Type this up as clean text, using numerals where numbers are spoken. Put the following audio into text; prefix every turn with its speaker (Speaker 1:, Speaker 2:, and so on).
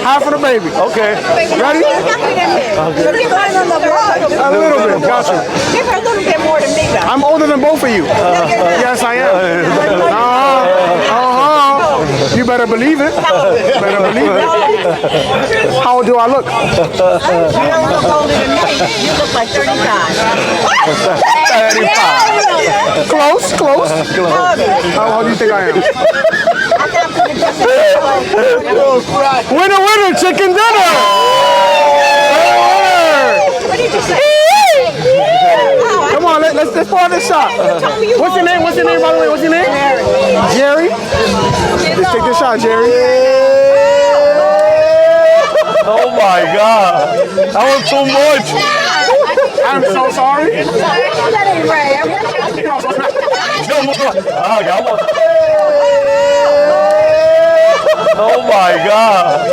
Speaker 1: Half of the baby.
Speaker 2: Okay.
Speaker 1: Ready? A little bit. Got you.
Speaker 3: Give her a little bit more than me, though.
Speaker 1: I'm older than both of you. Yes, I am. You better believe it. Better believe it. How old do I look?
Speaker 3: You don't look older than me. You look like 35.
Speaker 2: 35.
Speaker 1: Close, close. How old do you think I am? Winner, winner, chicken dinner.
Speaker 3: What did you say?
Speaker 1: Come on, let's pour this shot. What's your name? What's your name, by the way? What's your name? Jerry. Let's take this shot, Jerry.
Speaker 2: Oh my God. That was too much.
Speaker 1: I'm so sorry.
Speaker 3: That ain't right.
Speaker 2: Oh my God.